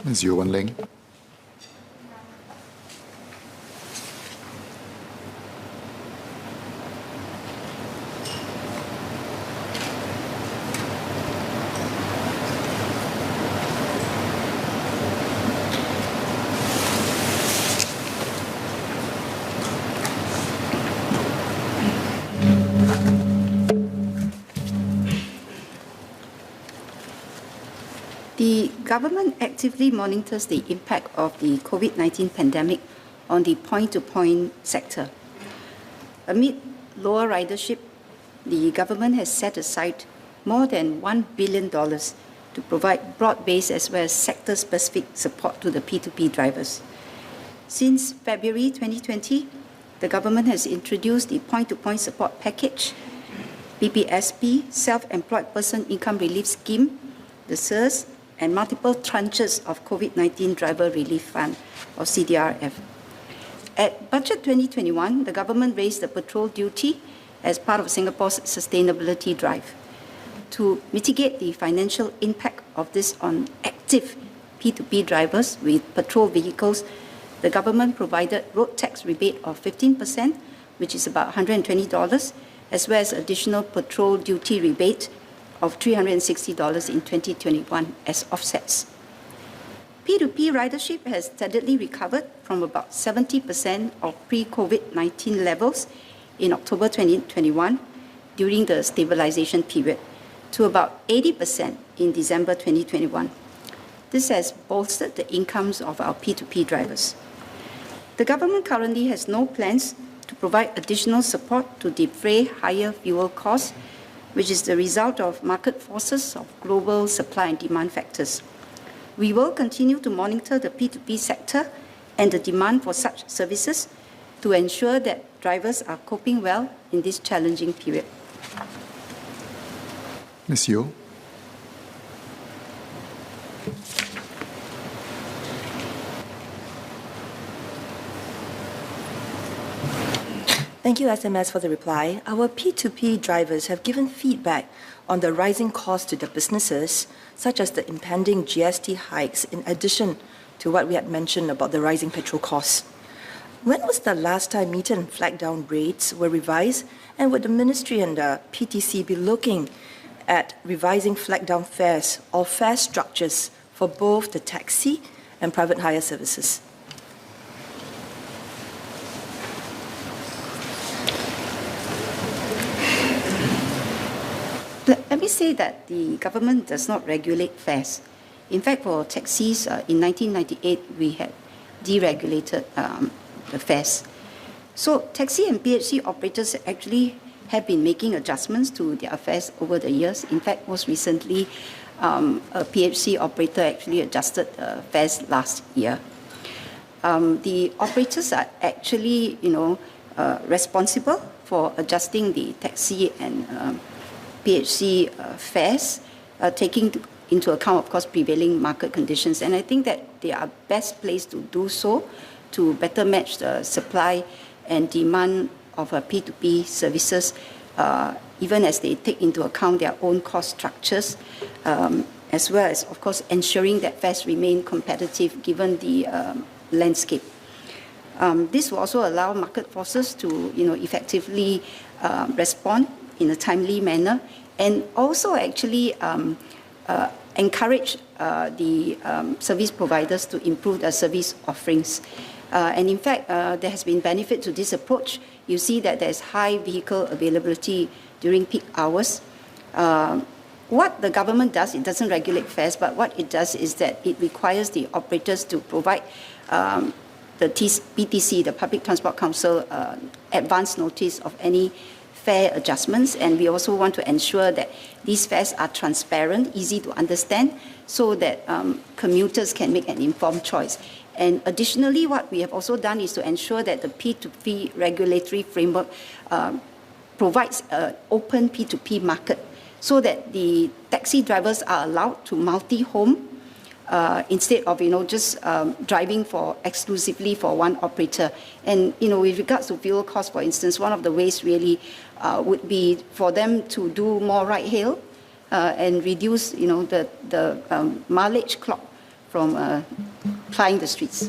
Ms. Yeo Wan Ling. The government actively monitors the impact of the COVID-19 pandemic on the point-to-point sector. Amid lower ridership, the government has set aside more than $1 billion to provide broad-based as well as sector-specific support to the P2P drivers. Since February 2020, the government has introduced the point-to-point support package, PPSP, Self-Employed Person Income Relief Scheme, the SIRS, and multiple tranches of COVID-19 Driver Relief Fund, or CDRF. At Budget 2021, the government raised the petrol duty as part of Singapore's sustainability drive. To mitigate the financial impact of this on active P2P drivers with petrol vehicles, the government provided road tax rebate of 15%, which is about $120, as well as additional petrol duty rebate of $360 in 2021 as offsets. P2P ridership has steadily recovered from about 70% of pre-COVID-19 levels in October 2021 during the stabilization period to about 80% in December 2021. This has bolstered the incomes of our P2P drivers. The government currently has no plans to provide additional support to defray higher fuel costs, which is the result of market forces of global supply and demand factors. We will continue to monitor the P2P sector and the demand for such services to ensure that drivers are coping well in this challenging period. Ms. Yeo. Thank you, SMS, for the reply. Our P2P drivers have given feedback on the rising costs to their businesses, such as the impending GST hikes, in addition to what we had mentioned about the rising petrol costs. When was the last time meter and flag down rates were revised, and would the Ministry and the PTC be looking at revising flag down fares or fare structures for both the taxi and private hire services? Let me say that the government does not regulate fares. In fact, for taxis, in 1998, we had deregulated the fares. So taxi and PHC operators actually have been making adjustments to their fares over the years. In fact, most recently, a PHC operator actually adjusted fares last year. The operators are actually, responsible for adjusting the taxi and PHC fares, taking into account, of course, prevailing market conditions. And I think that they are best placed to do so to better match the supply and demand of P2P services, even as they take into account their own cost structures, as well as, of course, ensuring that fares remain competitive given the landscape. This will also allow market forces to, effectively respond in a timely manner, and also actually encourage the service providers to improve their service offerings. And in fact, there has been benefit to this approach. You see that there's high vehicle availability during peak hours. What the government does, it doesn't regulate fares, but what it does is that it requires the operators to provide the PTC, the Public Transport Council, advance notice of any fare adjustments, and we also want to ensure that these fares are transparent, easy to understand, so that commuters can make an informed choice. And additionally, what we have also done is to ensure that the P2P regulatory framework provides an open P2P market, so that the taxi drivers are allowed to multi-home instead of just driving exclusively for one operator. And with regards to fuel costs, for instance, one of the ways really would be for them to do more ride hail and reduce the mileage clock from plying the streets.